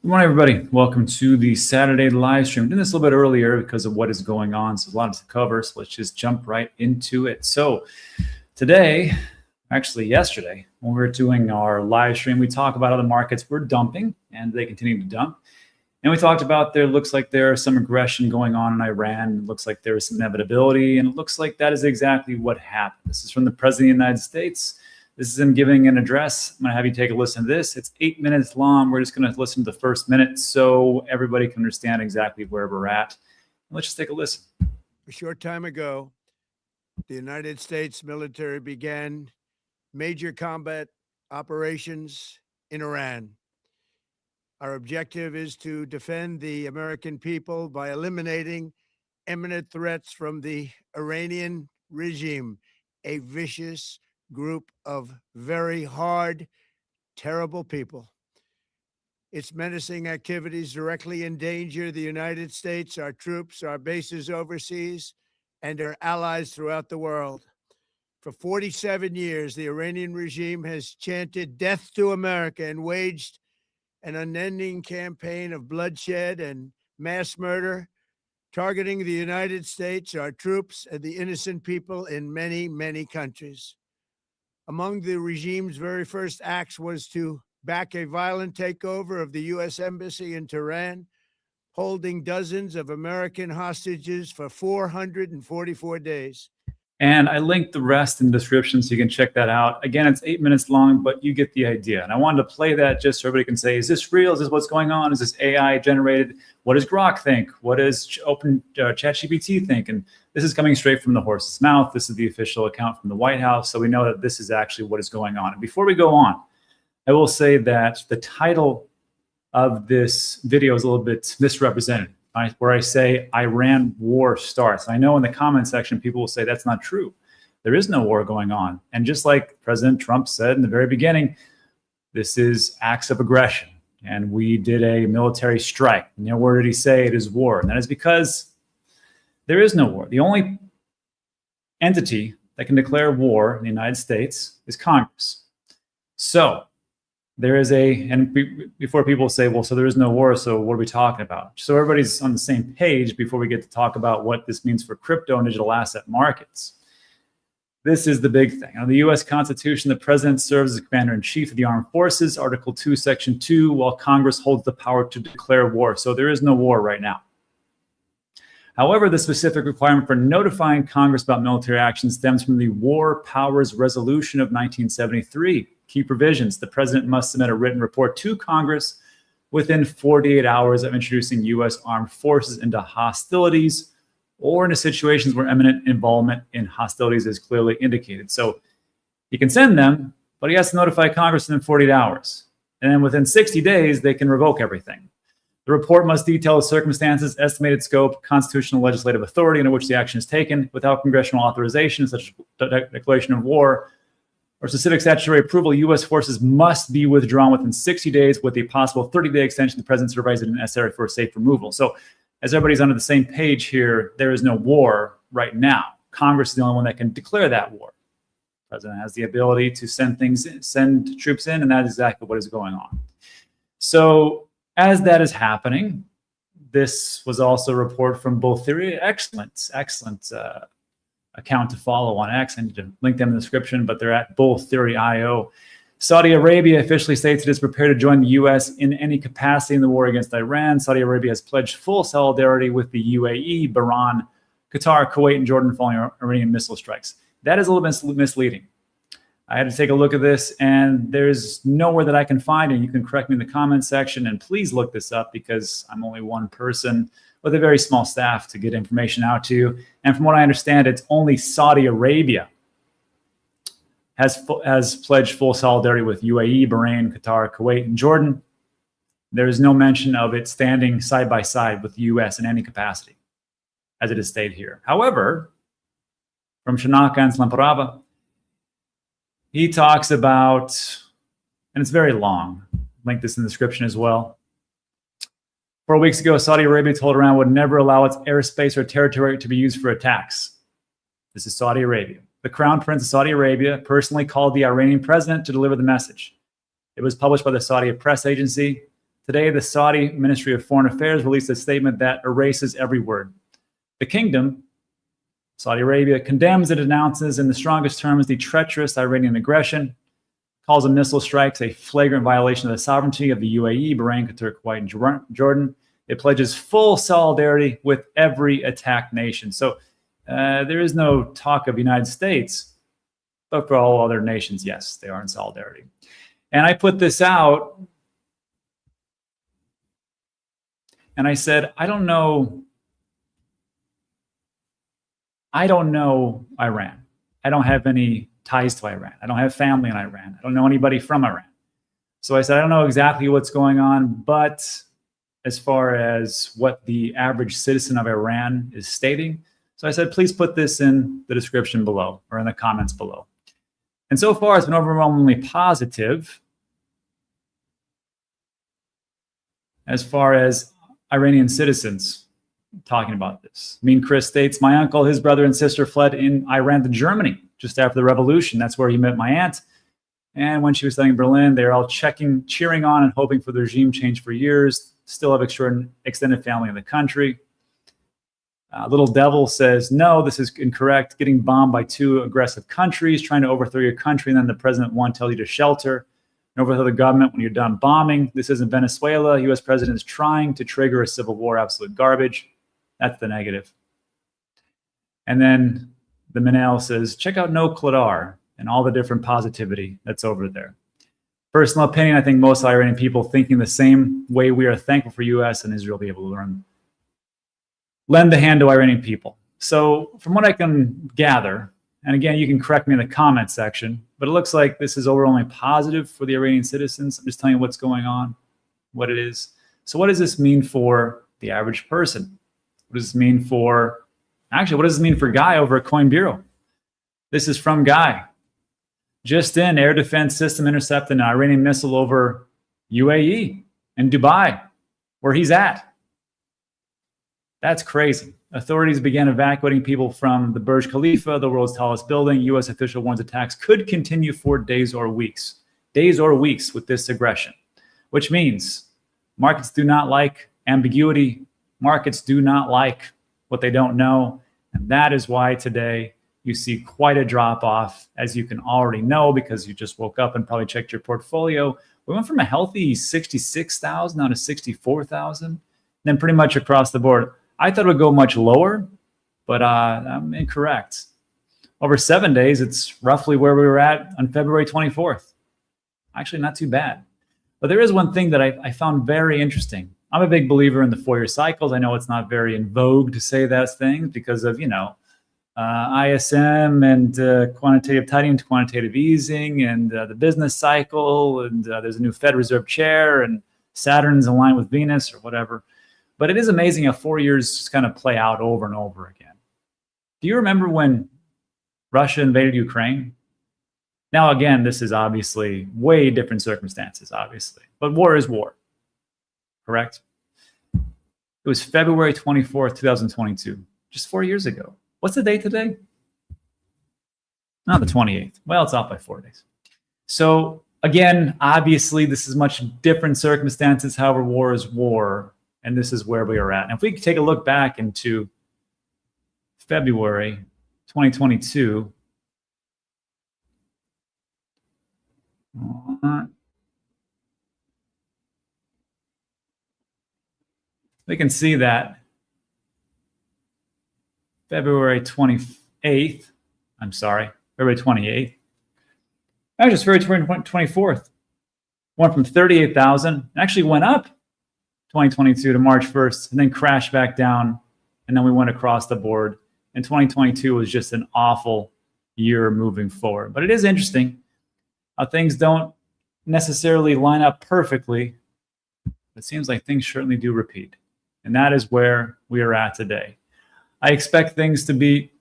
Good morning, everybody. Welcome to the Saturday live stream. I'm doing this a little bit earlier because of what is going on. So there's a lot to cover. So let's just jump right into it. So today, actually yesterday, when we were doing our live stream, we talked about how the markets were dumping and they continue to dump. And we talked about looks like there's some aggression going on in Iran. It looks like there's some inevitability. And it looks like that is exactly what happened. This is from the President of the United States. This is him giving an address. I'm going to have you take a listen to this. It's 8 minutes long. We're just going to listen to the first minute so everybody can understand exactly where we're at. Let's just take a listen. A short time ago, the United States military began major combat operations in Iran. Our objective is to defend the American people by eliminating imminent threats from the Iranian regime, a vicious group of very hard, terrible people. Its menacing activities directly endanger the United States, our troops, our bases overseas, and our allies throughout the world. For 47 years, the Iranian regime has chanted death to America and waged an unending campaign of bloodshed and mass murder, targeting the United States, our troops, and the innocent people in many, many countries. Among the regime's very first acts was to back a violent takeover of the U.S. Embassy in Tehran, holding dozens of American hostages for 444 days. And I linked the rest in the description so you can check that out. Again, it's 8 minutes long, but you get the idea. And I wanted to play that just so everybody can say, is this real? Is this what's going on? Is this AI generated? What does Grok think? What does ChatGPT think? And this is coming straight from the horse's mouth. This is the official account from the White House. So we know that this is actually what is going on. And before we go on, I will say that the title of this video is a little bit misrepresented. Where I say Iran war starts. I know in the comment section, people will say that's not true. There is no war going on. And just like President Trump said in the very beginning, this is acts of aggression. And we did a military strike. Where did he say it is war? And that is because there is no war. The only entity that can declare war in the United States is Congress. So there is before people say, well, so there is no war, so what are we talking about? So everybody's on the same page before we get to talk about what this means for crypto and digital asset markets. This is the big thing. Under the U.S. Constitution, the president serves as commander-in-chief of the armed forces, Article 2, Section 2, while Congress holds the power to declare war. So there is no war right now. However, the specific requirement for notifying Congress about military action stems from the War Powers Resolution of 1973. Key provisions: the president must submit a written report to Congress within 48 hours of introducing U.S. armed forces into hostilities or into situations where imminent involvement in hostilities is clearly indicated. So he can send them, but he has to notify Congress within 48 hours. And then within 60 days, they can revoke everything. The report must detail the circumstances, estimated scope, constitutional legislative authority under which the action is taken. Without congressional authorization, such as declaration of war or specific statutory approval, U.S. forces must be withdrawn within 60 days with a possible 30-day extension to the president's supervision necessary for a safe removal. So as everybody's under the same page here, there is no war right now. Congress is the only one that can declare that war. The president has the ability to send troops in, and that is exactly what is going on. So as that is happening, this was also a report from Bull Theory. Excellent account to follow on X. I need to link them in the description, but they're at Bull Theory IO. Saudi Arabia officially states it is prepared to join the U.S. in any capacity in the war against Iran. Saudi Arabia has pledged full solidarity with the UAE, Bahrain, Qatar, Kuwait, and Jordan following Iranian missile strikes. That is a little bit misleading. I had to take a look at this, and there's nowhere that I can find, and you can correct me in the comment section, and please look this up because I'm only one person with a very small staff to get information out to you. And from what I understand, it's only Saudi Arabia has pledged full solidarity with UAE, Bahrain, Qatar, Kuwait, and Jordan. There is no mention of it standing side by side with the U.S. in any capacity, as it is stated here. However, from Shanaka and Slamparava, he talks about, and it's very long, link this in the description as well. 4 weeks ago, Saudi Arabia told Iran would never allow its airspace or territory to be used for attacks. This is Saudi Arabia. The Crown Prince of Saudi Arabia personally called the Iranian president to deliver the message. It was published by the Saudi press agency. Today, the Saudi Ministry of Foreign Affairs released a statement that erases every word. The kingdom, Saudi Arabia, condemns and denounces in the strongest terms the treacherous Iranian aggression, calls the missile strikes a flagrant violation of the sovereignty of the UAE, Bahrain, Qatar, Kuwait, and Jordan. It pledges full solidarity with every attacked nation. So there is no talk of the United States, but for all other nations, yes, they are in solidarity. And I put this out, and I said, I don't know Iran. I don't have any ties to Iran. I don't have family in Iran. I don't know anybody from Iran. So I said, I don't know exactly what's going on, but as far as what the average citizen of Iran is stating. So I said, please put this in the description below or in the comments below. And so far, it's been overwhelmingly positive as far as Iranian citizens talking about this. Mean Chris states, my uncle, his brother, and sister fled in Iran to Germany just after the revolution. That's where he met my aunt. And when she was studying in Berlin, they were all cheering on and hoping for the regime change for years. Still have extended family in the country. Little Devil says, no, this is incorrect. Getting bombed by two aggressive countries, trying to overthrow your country, and then the president one tells you to shelter and overthrow the government when you're done bombing. This isn't Venezuela. U.S. president is trying to trigger a civil war. Absolute garbage. That's the negative. And then the Manel says, check out No Cladar and all the different positivity that's over there. Personal opinion, I think most Iranian people thinking the same way we are thankful for U.S. and Israel be able to lend a hand to Iranian people. So from what I can gather, and again, you can correct me in the comment section, but it looks like this is overwhelmingly positive for the Iranian citizens. I'm just telling you what's going on, what it is. So what does this mean for the average person? What does this mean for, actually, what does this mean for Guy over at Coin Bureau? This is from Guy. Just in, air defense system intercepted an Iranian missile over UAE and Dubai, where he's at. That's crazy. Authorities began evacuating people from the Burj Khalifa, the world's tallest building. U.S. official warns attacks could continue for days or weeks. Days or weeks with this aggression, which means markets do not like ambiguity. Markets do not like what they don't know. And that is why today you see quite a drop off, as you can already know, because you just woke up and probably checked your portfolio. We went from a healthy 66,000 down to 64,000, then pretty much across the board. I thought it would go much lower, but I'm incorrect. Over 7 days, it's roughly where we were at on February 24th. Actually, not too bad. But there is one thing that I found very interesting. I'm a big believer in the 4-year cycles. I know it's not very in vogue to say those things because of, ISM and quantitative tightening, quantitative easing, and the business cycle, and there's a new Fed Reserve chair, and Saturn's aligned with Venus or whatever. But it is amazing how 4 years just kind of play out over and over again. Do you remember when Russia invaded Ukraine? Now, again, this is obviously way different circumstances, obviously. But war is war, correct? It was February 24th, 2022, just 4 years ago. What's the date today? Not the 28th. Well, it's off by 4 days. So, again, obviously, this is much different circumstances. However, war is war. And this is where we are at. And if we could take a look back into February 2022, we can see that February 28th, February 28th, actually it's February 24th, went from 38,000, actually went up 2022 to March 1st, and then crashed back down, and then we went across the board. And 2022 was just an awful year moving forward. But it is interesting how things don't necessarily line up perfectly. It seems like things certainly do repeat. And that is where we are at today. I expect things to be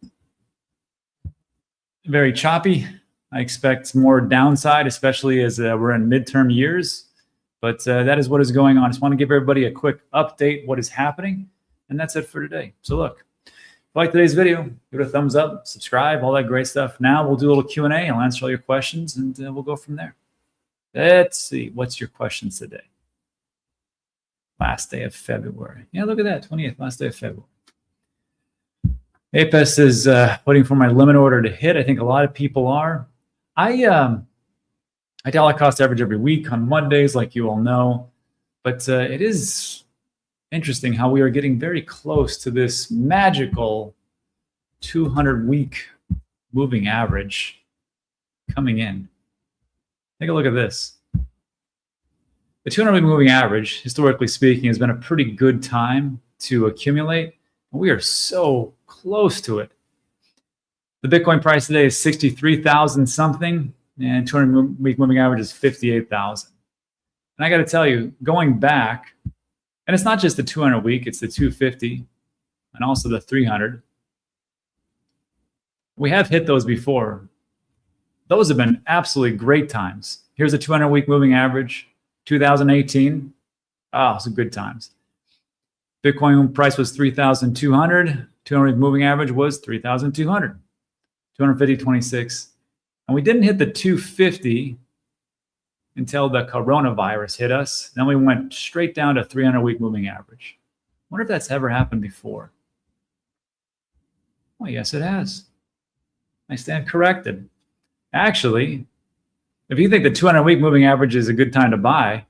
very choppy. I expect more downside, especially as we're in midterm years. But that is what is going on. I just want to give everybody a quick update, what is happening. And that's it for today. So look, if you like today's video, give it a thumbs up, subscribe, all that great stuff. Now we'll do a little Q&A. I'll answer all your questions, and we'll go from there. Let's see. What's your questions today? Last day of February. Yeah, look at that, 28th, last day of February. APES is waiting for my limit order to hit. I think a lot of people are. I dollar cost average every week on Mondays, like you all know. But it is interesting how we are getting very close to this magical 200-week moving average coming in. Take a look at this. The 200-week moving average, historically speaking, has been a pretty good time to accumulate. We are so close to it. The Bitcoin price today is 63,000 something, and 200-week moving average is 58,000. And I got to tell you, going back, and it's not just the 200-week, it's the 250 and also the 300. We have hit those before. Those have been absolutely great times. Here's a 200-week moving average, 2018. Oh, some good times. Bitcoin price was 3,200. 200-week moving average was 3,200. 250.26. And we didn't hit the 250 until the coronavirus hit us. Then we went straight down to 300-week moving average. I wonder if that's ever happened before. Well, yes, it has. I stand corrected. Actually, if you think the 200-week moving average is a good time to buy,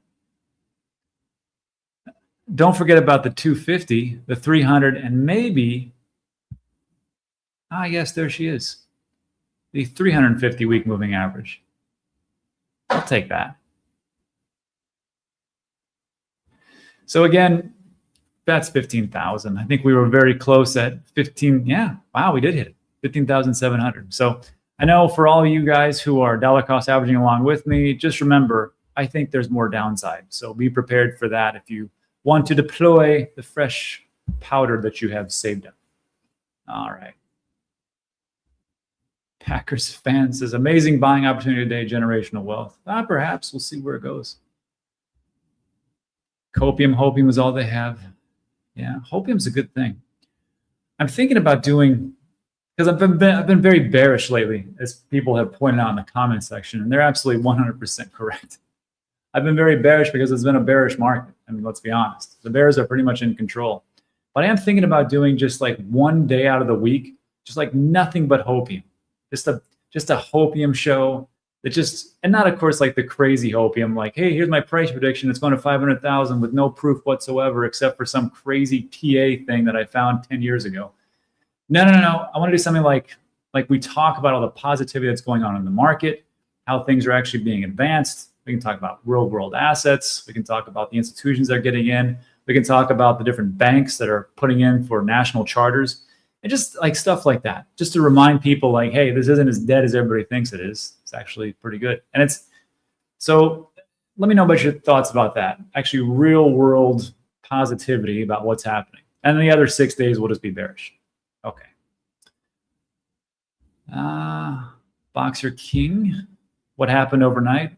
don't forget about the 250, the 300, and maybe, yes, there she is, the 350-week moving average. I'll take that. So again, that's 15,000. I think we were very close at 15. Yeah, wow, we did hit it, 15,700. So I know for all of you guys who are dollar cost averaging along with me, just remember, I think there's more downside. So be prepared for that if you want to deploy the fresh powder that you have saved up. All right. Packers fan says, amazing buying opportunity today, generational wealth. Perhaps we'll see where it goes. Hopium is all they have. Yeah, hopium's a good thing. I'm thinking about doing, because I've been very bearish lately, as people have pointed out in the comment section, and they're absolutely 100% correct. I've been very bearish because it's been a bearish market. I mean, let's be honest. The bears are pretty much in control. But I am thinking about doing just like one day out of the week, just like nothing but hopium. Just a hopium show that just, and not of course like the crazy hopium, like, hey, here's my price prediction. It's going to 500,000 with no proof whatsoever, except for some crazy TA thing that I found 10 years ago. No. I want to do something like we talk about all the positivity that's going on in the market, how things are actually being advanced. We can talk about real world assets. We can talk about the institutions that are getting in. We can talk about the different banks that are putting in for national charters. And just like stuff like that, just to remind people like, hey, this isn't as dead as everybody thinks it is. It's actually pretty good. And it's, so let me know about your thoughts about that. Actually real world positivity about what's happening. And the other 6 days will just be bearish. Okay. Boxer King, what happened overnight?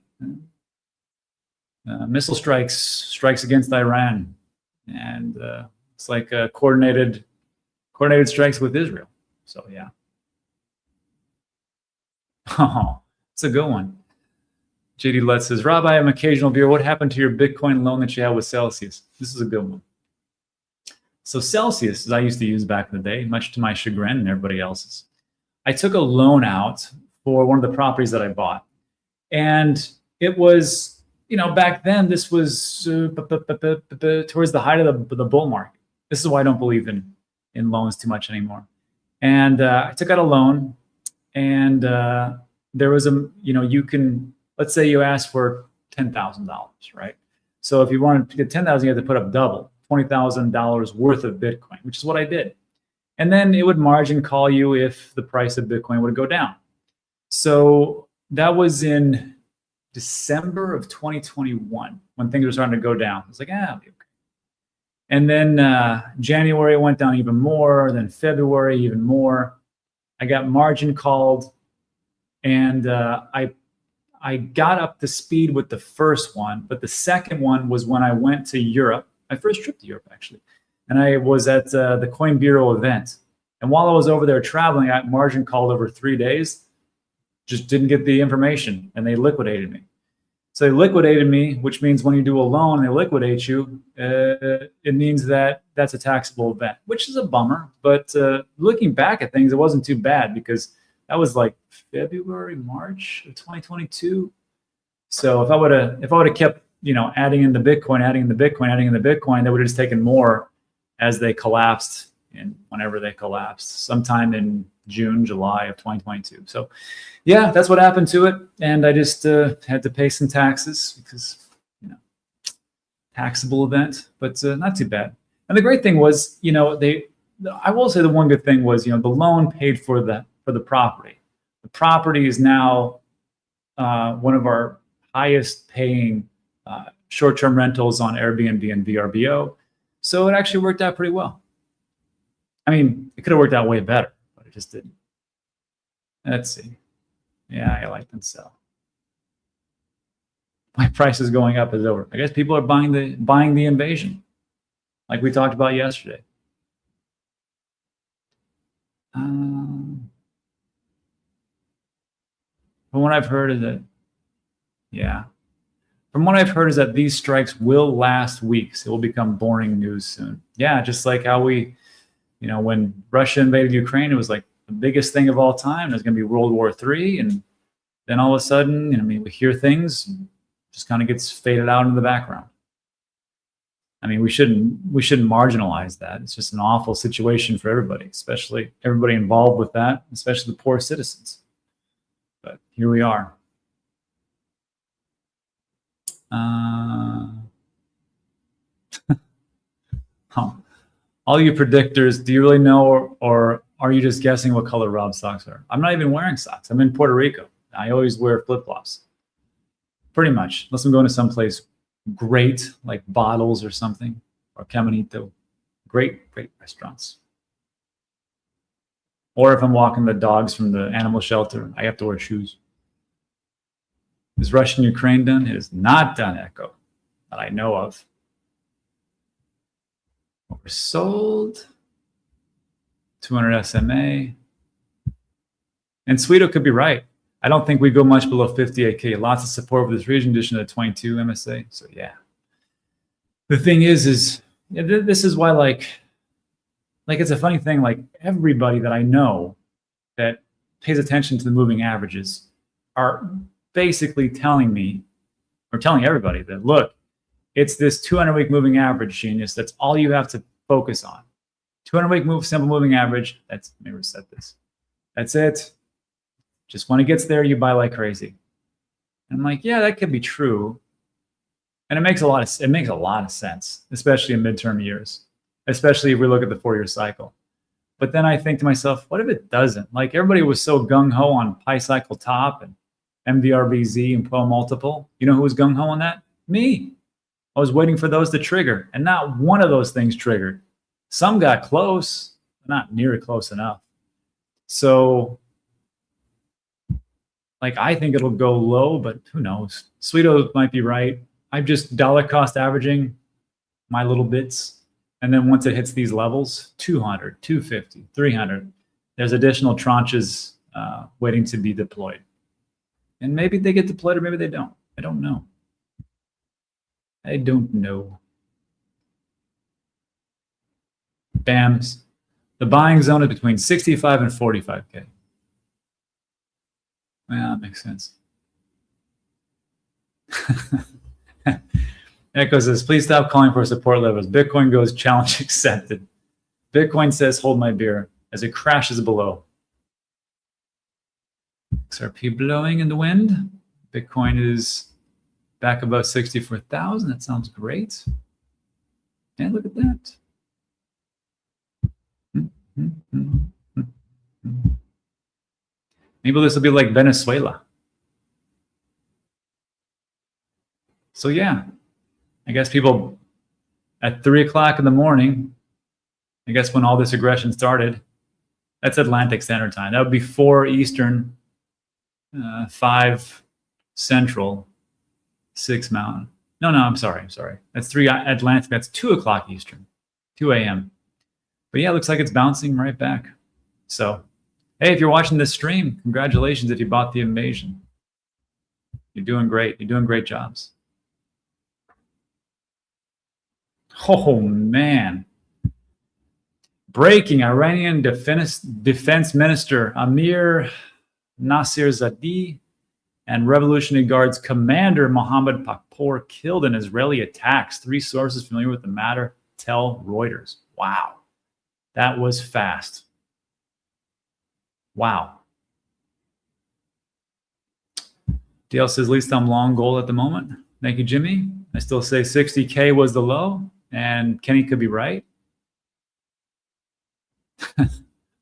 Missile strikes against Iran. And it's like coordinated strikes with Israel. So yeah. Oh, it's a good one. JD Letts says, Rob, I am an occasional viewer. What happened to your Bitcoin loan that you had with Celsius? This is a good one. So Celsius, as I used to use back in the day, much to my chagrin and everybody else's, I took a loan out for one of the properties that I bought. And it was, you know, back then, this was towards the height of the bull market. This is why I don't believe in loans too much anymore. And I took out a loan, and there was a, you know, you can, let's say you ask for $10,000, right? So if you wanted to get 10,000, you had to put up double, $20,000 worth of Bitcoin, which is what I did. And then it would margin call you if the price of Bitcoin would go down. So that was in December of 2021 when things were starting to go down. I was like, I'll be okay. And then January it went down even more, then February even more. I got margin called, and I got up to speed with the first one, but the second one was when I went to Europe, my first trip to Europe actually, and I was at the Coin Bureau event. And while I was over there traveling, I got margin called over 3 days, just didn't get the information, and they liquidated me. So they liquidated me, which means when you do a loan, they liquidate you. It means that that's a taxable event, which is a bummer. But looking back at things, it wasn't too bad because that was like February, March of 2022. So if I would have kept, you know, adding in the Bitcoin, they would have just taken more as they collapsed and whenever they collapsed, sometime in June, July of 2022. So yeah, that's what happened to it. And I just had to pay some taxes because, you know, taxable event, but not too bad. And the great thing was, you know, I will say the one good thing was, you know, the loan paid for the property. The property is now one of our highest paying short-term rentals on Airbnb and VRBO. So it actually worked out pretty well. I mean, it could have worked out way better, but it just didn't. Let's see. Yeah, I like and sell. My price is going up is over. I guess people are buying the invasion, like we talked about yesterday. From what I've heard is that, yeah. From what I've heard is that these strikes will last weeks. It will become boring news soon. Yeah, just like how we, you know, when Russia invaded Ukraine, it was like the biggest thing of all time. There's going to be World War III, and then all of a sudden, you know, I mean, we hear things, just kind of gets faded out in the background. I mean, we shouldn't marginalize that. It's just an awful situation for everybody, especially everybody involved with that, especially the poor citizens. But here we are. All you predictors, do you really know, or are you just guessing what color Rob's socks are? I'm not even wearing socks. I'm in Puerto Rico. I always wear flip-flops. Pretty much, unless I'm going to someplace great, like Bottles or something, or Caminito. Great restaurants. Or if I'm walking the dogs from the animal shelter, I have to wear shoes. Is Russia-Ukraine done? It is not done, Echo, that I know of. Oversold. 200 SMA. And Sweeto could be right. I don't think we go much below 58K. Lots of support for this region, addition to the 22 MSA. So yeah. The thing is yeah, this is why like it's a funny thing. Like everybody that I know that pays attention to the moving averages are basically telling me, or telling everybody that, look, it's this 200-week moving average, genius. That's all you have to focus on. 200-week simple moving average. Let me reset this. That's it. Just when it gets there, you buy like crazy. And I'm like, yeah, that could be true. And it makes a lot of sense, especially in midterm years, especially if we look at the 4-year cycle. But then I think to myself, what if it doesn't? Like everybody was so gung-ho on Pi Cycle Top and MVRVZ and Pro Multiple. You know who was gung-ho on that? Me. I was waiting for those to trigger, and not one of those things triggered. Some got close, but not near close enough. So, like, I think it'll go low, but who knows? Sweeto might be right. I'm just dollar cost averaging my little bits. And then once it hits these levels, 200, 250, 300, there's additional tranches waiting to be deployed. And maybe they get deployed or maybe they don't. I don't know. I don't know. BAMs. The buying zone is between 65 and 45K. Yeah, that makes sense. Echo says, please stop calling for support levels. Bitcoin goes challenge accepted. Bitcoin says, hold my beer as it crashes below. XRP blowing in the wind. Bitcoin is back above 64,000. That sounds great. And look at that. Maybe this will be like Venezuela. So yeah, I guess people at 3 o'clock in the morning, I guess when all this aggression started, that's Atlantic Standard Time. That would be 4 Eastern, 5 Central, 6 Mountain. No, I'm sorry. That's 3 Atlantic. That's 2 o'clock Eastern, 2 a.m. But yeah, it looks like it's bouncing right back. So, hey, if you're watching this stream, congratulations if you bought the invasion. You're doing great. You're doing great jobs. Oh, man. Breaking: Iranian Defense Minister Amir Nasirzadeh and Revolutionary Guards Commander Mohammed Pakpour killed in Israeli attacks. 3 sources familiar with the matter tell Reuters. Wow. That was fast. Wow. DL says, at least I'm long gold at the moment. Thank you, Jimmy. I still say 60K was the low, and Kenny could be right.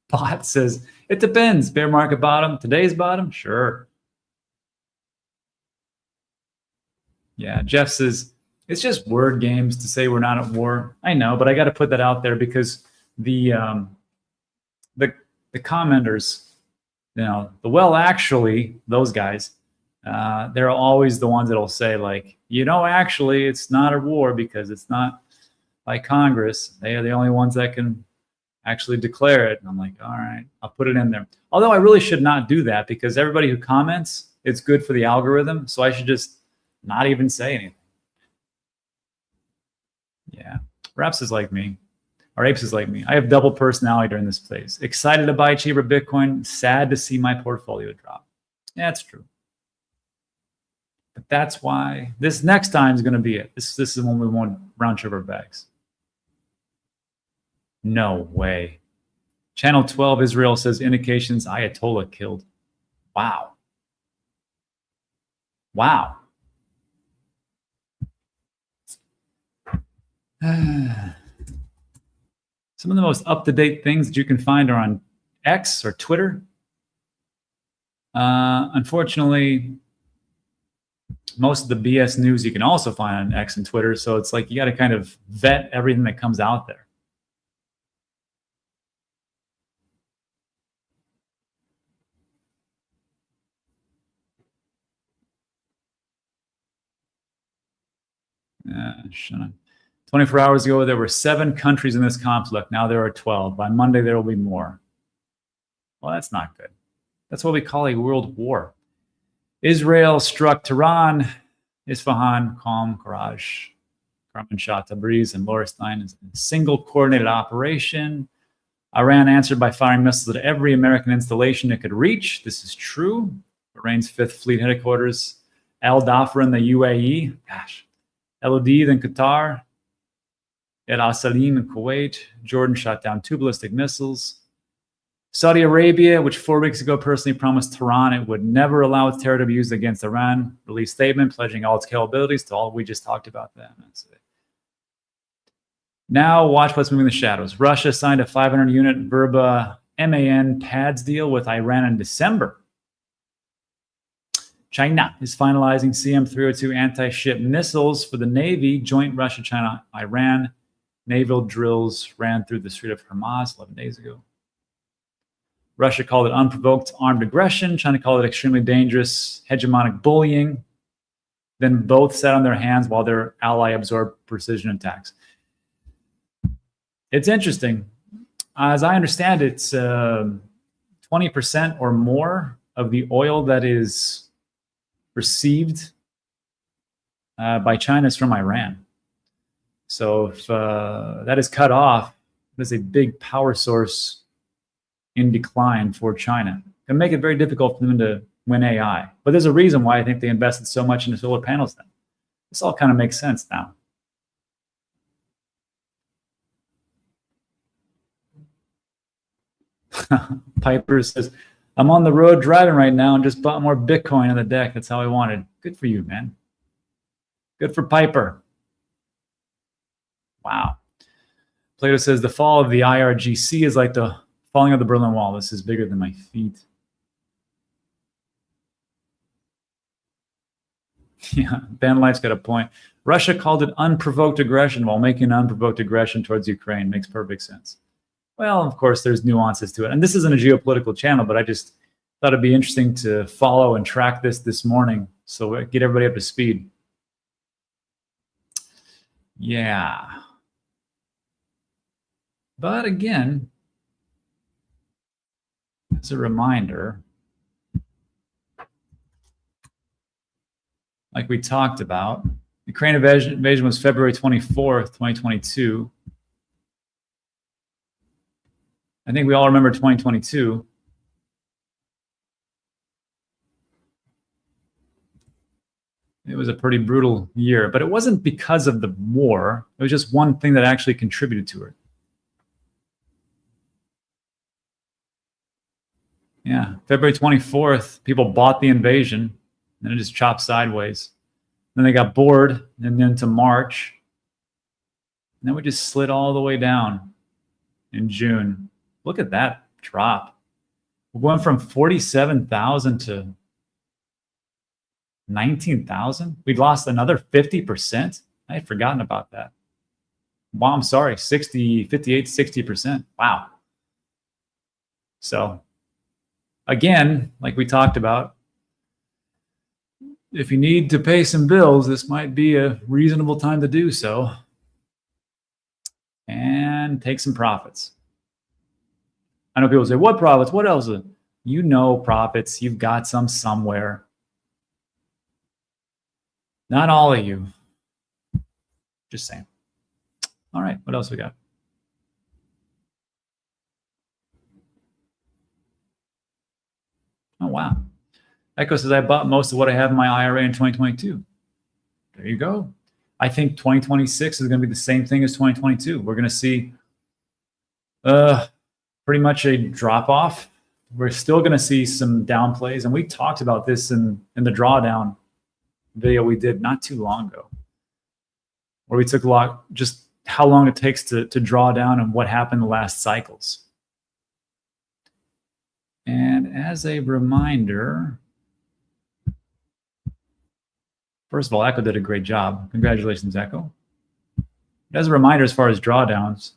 Bot says, it depends. Bear market bottom, today's bottom? Sure. Yeah, Jeff says, it's just word games to say we're not at war. I know, but I got to put that out there because the commenters, actually, those guys, they're always the ones that'll say, like, actually, it's not a war because it's not by Congress. They are the only ones that can actually declare it. And I'm like, all right, I'll put it in there. Although I really should not do that because everybody who comments, it's good for the algorithm. So I should just not even say anything. Yeah, Raps is like me. Or Apes is like me. I have double personality during this phase. Excited to buy cheaper Bitcoin. Sad to see my portfolio drop. Yeah, it's true. But that's why this next time is going to be it. This is when we won't round trip our bags. No way. Channel 12 Israel says indications Ayatollah killed. Wow. Wow. Some of the most up-to-date things that you can find are on X or Twitter. Unfortunately, most of the BS news you can also find on X and Twitter. So it's like you got to kind of vet everything that comes out there. Shut up. 24 hours ago, there were 7 countries in this conflict. Now there are 12. By Monday, there will be more. Well, that's not good. That's what we call a world war. Israel struck Tehran, Isfahan, Qom, Karaj, Kermanshah, Tabriz, and Loristan in a single coordinated operation. Iran answered by firing missiles at every American installation it could reach. This is true. Bahrain's 5th Fleet headquarters, Al Dhafra in the UAE, LOD, then Qatar, Al Salim in Kuwait. Jordan shot down 2 ballistic missiles. Saudi Arabia, which 4 weeks ago personally promised Tehran it would never allow its terror to be used against Iran, released a statement pledging all its capabilities to all we just talked about. That's it. Now watch what's moving in the shadows. Russia signed a 500-unit Verba MAN pads deal with Iran in December. China is finalizing CM302 anti-ship missiles for the Navy. Joint Russia-China-Iran naval drills ran through the Strait of Hormuz 11 days ago. Russia called it unprovoked armed aggression. China called it extremely dangerous hegemonic bullying. Then both sat on their hands while their ally absorbed precision attacks. It's interesting. As I understand it, 20% or more of the oil that is received by China is from Iran. So if that is cut off, there's a big power source in decline for China. It can make it very difficult for them to win AI. But there's a reason why I think they invested so much into solar panels then. This all kind of makes sense now. Piper says, I'm on the road driving right now and just bought more Bitcoin on the deck. That's how I wanted. Good for you, man. Good for Piper. Wow. Plato says, the fall of the IRGC is like the falling of the Berlin Wall. This is bigger than my feet. Yeah, Van Life's got a point. Russia called it unprovoked aggression while making unprovoked aggression towards Ukraine. Makes perfect sense. Well, of course, there's nuances to it. And this isn't a geopolitical channel, but I just thought it'd be interesting to follow and track this morning. So get everybody up to speed. Yeah. But again, as a reminder, like we talked about. The Ukraine invasion was February 24th, 2022. I think we all remember 2022. It was a pretty brutal year, but it wasn't because of the war. It was just one thing that actually contributed to it. Yeah, February 24th, people bought the invasion, and it just chopped sideways. Then they got bored, and then to March. And then we just slid all the way down in June. Look at that drop. We went from 47,000 to 19,000. We'd lost another 50%. I had forgotten about that. Wow, I'm sorry, 58, 60%. Wow. So again, like we talked about, if you need to pay some bills, this might be a reasonable time to do so. And take some profits. I know people say, what profits? What else? You know profits. You've got some somewhere. Not all of you. Just saying. All right, what else we got? Oh, wow. Echo says, I bought most of what I have in my IRA in 2022. There you go. I think 2026 is going to be the same thing as 2022. We're going to see pretty much a drop off. We're still going to see some down plays. And we talked about this in the drawdown video we did not too long ago, where we took a lot, just how long it takes to draw down and what happened the last cycles. And as a reminder, first of all, Echo did a great job. Congratulations, Echo. As a reminder, as far as drawdowns,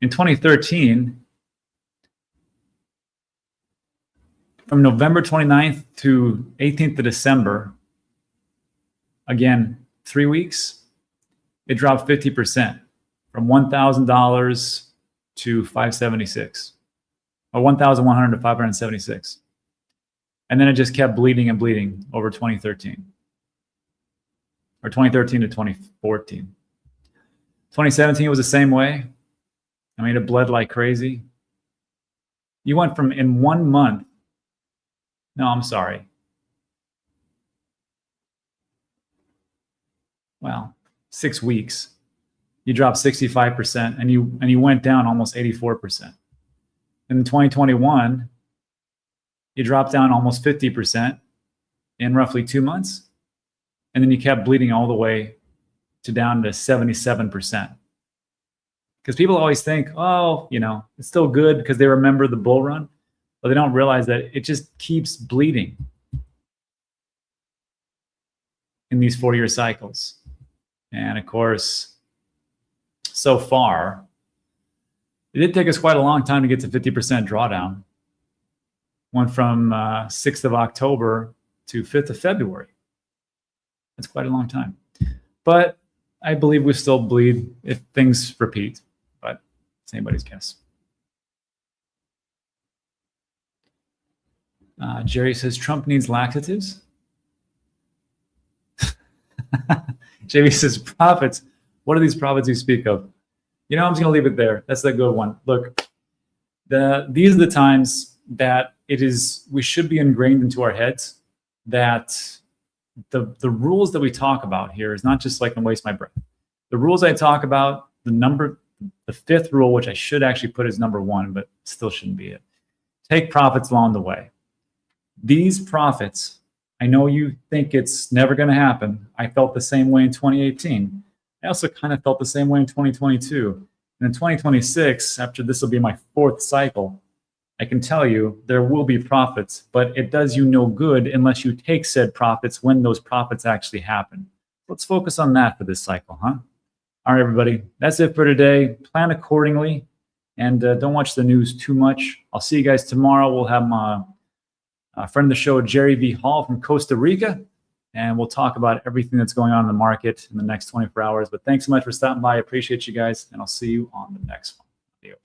in 2013, from November 29th to 18th of December, again, 3 weeks, it dropped 50% from $1,000 to $576, or 1,100 to 576. And then it just kept bleeding and bleeding over 2013. Or 2013 to 2014. 2017 was the same way. I mean, it bled like crazy. You went from in 1 month. No, I'm sorry. Well, 6 weeks. You dropped 65%, and you went down almost 84%. And in 2021, you dropped down almost 50% in roughly 2 months. And then you kept bleeding all the way to down to 77%. Because people always think, oh, you know, it's still good because they remember the bull run, but they don't realize that it just keeps bleeding in these 4-year cycles. And of course, so far, it did take us quite a long time to get to 50% drawdown. Went from 6th of October to 5th of February. That's quite a long time. But I believe we still bleed if things repeat, but it's anybody's guess. Jerry says, Trump needs laxatives. JB says, profits. What are these profits you speak of? You know, I'm just going to leave it there. That's a good one. Look, these are the times that we should be ingrained into our heads that the rules that we talk about here is not just like, I'm waste my breath. The rules I talk about, the 5th rule, which I should actually put as number 1, but still shouldn't be it. Take profits along the way. These profits, I know you think it's never going to happen. I felt the same way in 2018. I also kind of felt the same way in 2022. And in 2026, after this will be my 4th cycle, I can tell you there will be profits, but it does you no good unless you take said profits when those profits actually happen. Let's focus on that for this cycle, huh? All right, everybody, that's it for today. Plan accordingly, and don't watch the news too much. I'll see you guys tomorrow. We'll have my friend of the show, Jerry V. Hall from Costa Rica, and we'll talk about everything that's going on in the market in the next 24 hours. But thanks so much for stopping by. I appreciate you guys, and I'll see you on the next one. Adios.